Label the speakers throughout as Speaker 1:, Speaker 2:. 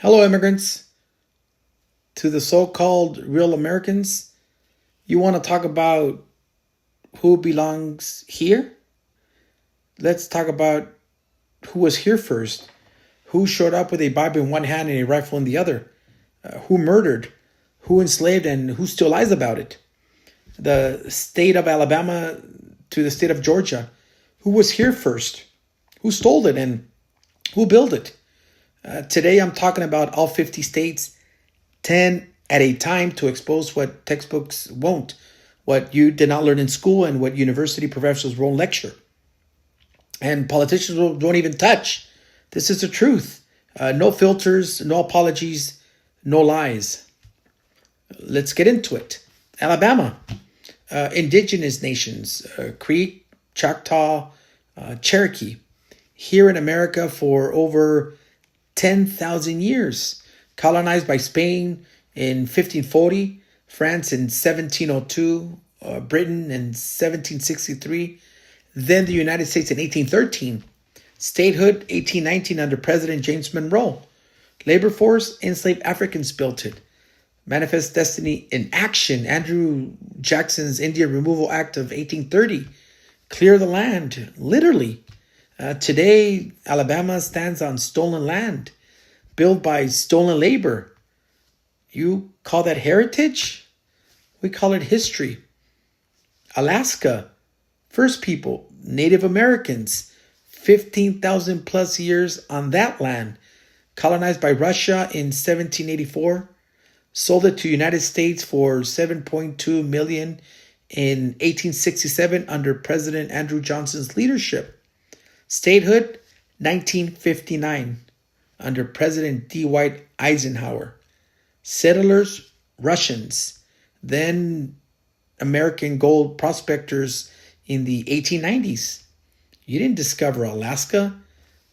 Speaker 1: Hello, immigrants. To the so-called real Americans, you want to talk about who belongs here? Let's talk about who was here first. Who showed up with a Bible in one hand and a rifle in the other? Who murdered? Who enslaved? And who still lies about it? The state of Alabama to the state of Georgia. Who was here first? Who stole it and who built it? Today I'm talking about all 50 states, 10 at a time, to expose what textbooks won't, what you did not learn in school, and what university professors won't lecture. And politicians won't even touch. This is the truth. No filters, no apologies, no lies. Let's get into it. Alabama, indigenous nations, Creek, Choctaw, Cherokee, here in America for over 10,000 years, colonized by Spain in 1540, France in 1702, Britain in 1763, then the United States in 1813, statehood 1819 under President James Monroe, labor force, enslaved Africans built it, manifest destiny in action, Andrew Jackson's Indian Removal Act of 1830, clear the land, literally. Today, Alabama stands on stolen land, built by stolen labor. You call that heritage? We call it history. Alaska, first people, Native Americans, 15,000 plus years on that land, colonized by Russia in 1784, sold it to the United States for $7.2 million in 1867 under President Andrew Johnson's leadership. Statehood, 1959, under President Dwight Eisenhower. Settlers, Russians, then American gold prospectors in the 1890s. You didn't discover Alaska.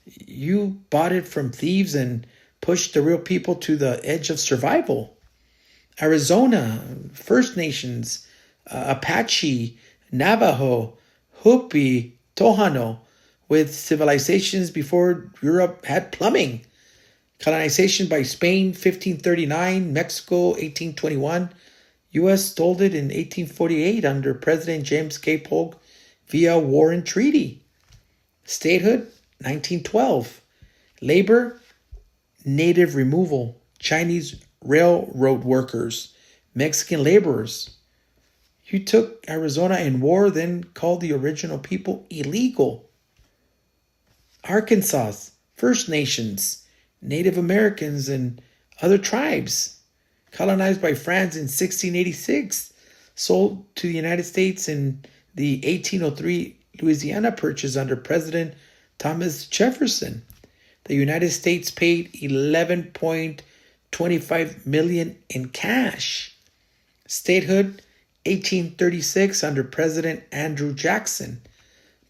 Speaker 1: You bought it from thieves and pushed the real people to the edge of survival. Arizona, First Nations, Apache, Navajo, Hopi, Tohono, with civilizations before Europe had plumbing. Colonization by Spain, 1539, Mexico, 1821. U.S. stole it in 1848 under President James K. Polk via war and treaty. Statehood, 1912. Labor, native removal, Chinese railroad workers, Mexican laborers. You took Arizona in war, then called the original people illegal. Arkansas, First Nations, Native Americans, and other tribes, colonized by France in 1686, sold to the United States in the 1803 Louisiana Purchase under President Thomas Jefferson. The United States paid $11.25 million in cash. Statehood, 1836 under President Andrew Jackson.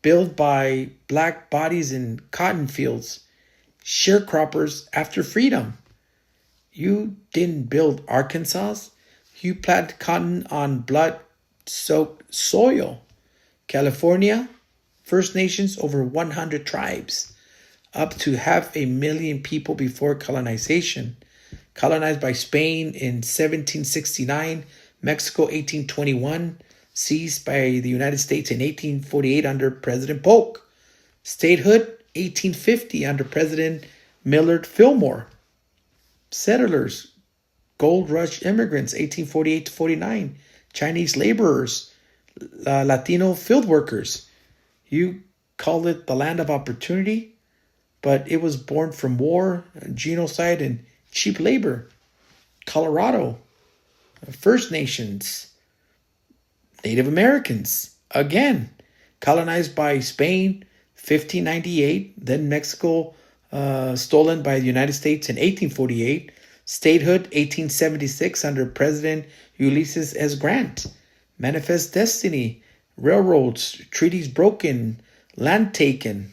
Speaker 1: Built by black bodies in cotton fields, sharecroppers after freedom. You didn't build Arkansas. You planted cotton on blood-soaked soil. California, First Nations, over 100 tribes, up to 500,000 people before colonization. Colonized by Spain in 1769, Mexico 1821, seized by the United States in 1848 under President Polk. Statehood, 1850 under President Millard Fillmore. Settlers, gold rush immigrants, 1848 to 49. Chinese laborers, Latino field workers. You call it the land of opportunity, but it was born from war, genocide, and cheap labor. Colorado, First Nations, Native Americans, again, colonized by Spain, 1598, then Mexico, stolen by the United States in 1848, statehood, 1876, under President Ulysses S. Grant, manifest destiny, railroads, treaties broken, land taken,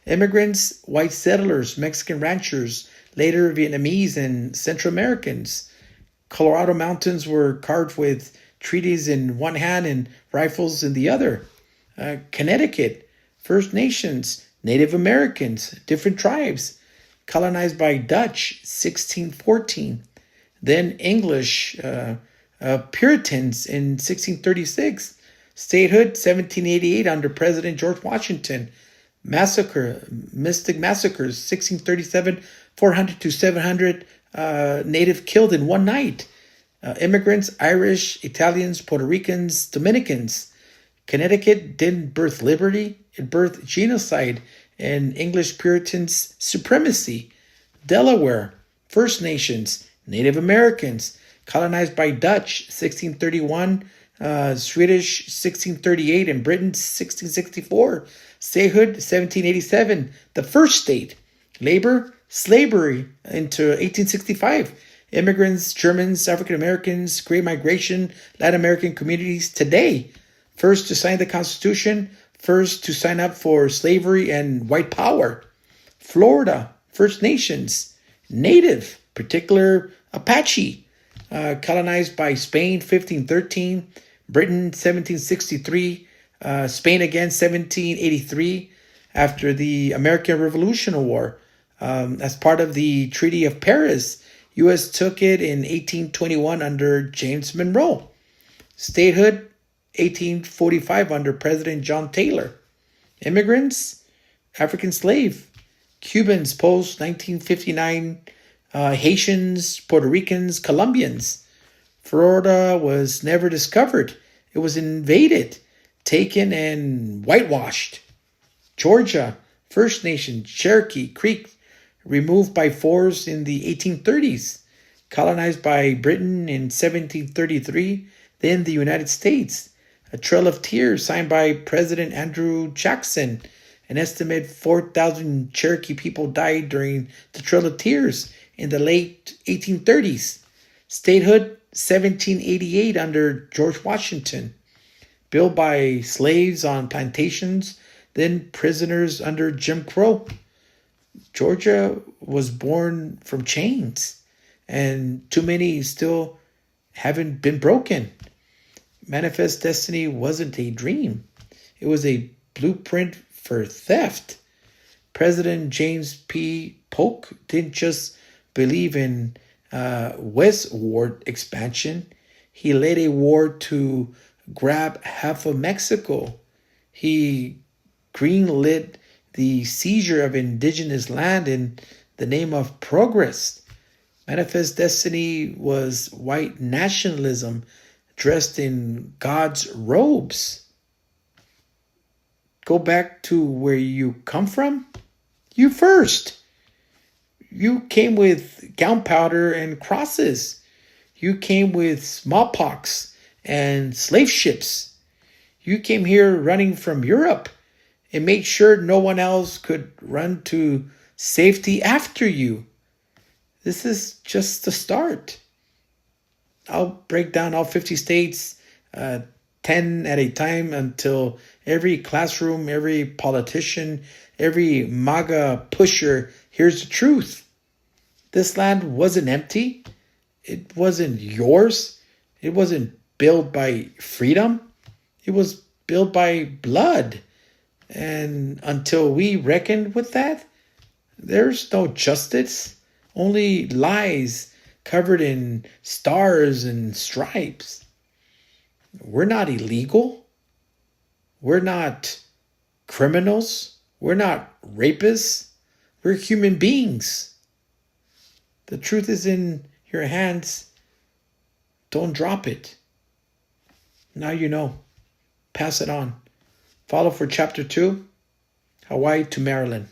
Speaker 1: immigrants, white settlers, Mexican ranchers, later Vietnamese and Central Americans. Colorado mountains were carved with treaties in one hand and rifles in the other. Connecticut, First Nations, Native Americans, different tribes, colonized by Dutch, 1614. Then English Puritans in 1636. Statehood, 1788 under President George Washington. Mystic massacres, 1637, 400 to 700 native killed in one night. Immigrants, Irish, Italians, Puerto Ricans, Dominicans. Connecticut didn't birth liberty, it birthed genocide and English Puritans' supremacy. Delaware, First Nations, Native Americans, colonized by Dutch, 1631, Swedish, 1638, and Britain, 1664. Statehood, 1787, the first state. Labor, slavery into 1865. Immigrants, Germans, African Americans, Great Migration, Latin American communities today. First to sign the Constitution, first to sign up for slavery and white power. Florida, First Nations, Native, particular Apache, colonized by Spain, 1513, Britain, 1763, Spain again, 1783, after the American Revolutionary War. As part of the Treaty of Paris, U.S. took it in 1821 under James Monroe. Statehood, 1845 under President John Taylor. Immigrants, African slave. Cubans post 1959, Haitians, Puerto Ricans, Colombians. Florida was never discovered. It was invaded, taken, and whitewashed. Georgia, First Nation, Cherokee, Creek, removed by force in the 1830s. Colonized by Britain in 1733, then the United States. A Trail of Tears signed by President Andrew Jackson. An estimated 4,000 Cherokee people died during the Trail of Tears in the late 1830s. Statehood, 1788 under George Washington. Built by slaves on plantations, then prisoners under Jim Crow. Georgia was born from chains, and too many still haven't been broken. Manifest Destiny wasn't a dream. It was a blueprint for theft. President James P. Polk didn't just believe in westward expansion. He led a war to grab half of Mexico. He greenlit the seizure of indigenous land in the name of progress. Manifest Destiny was white nationalism dressed in God's robes. Go back to where you come from. You first. You came with gunpowder and crosses. You came with smallpox and slave ships. You came here running from Europe and made sure no one else could run to safety after you. This is just the start. I'll break down all 50 states, 10 at a time, until every classroom, every politician, every MAGA pusher hears the truth. This land wasn't empty. It wasn't yours. It wasn't built by freedom. It was built by blood. And until we reckon with that, there's no justice, only lies covered in stars and stripes. We're not illegal. We're not criminals. We're not rapists. We're human beings. The truth is in your hands. Don't drop it. Now you know. Pass it on. Follow for chapter 2, Hawaii to Maryland.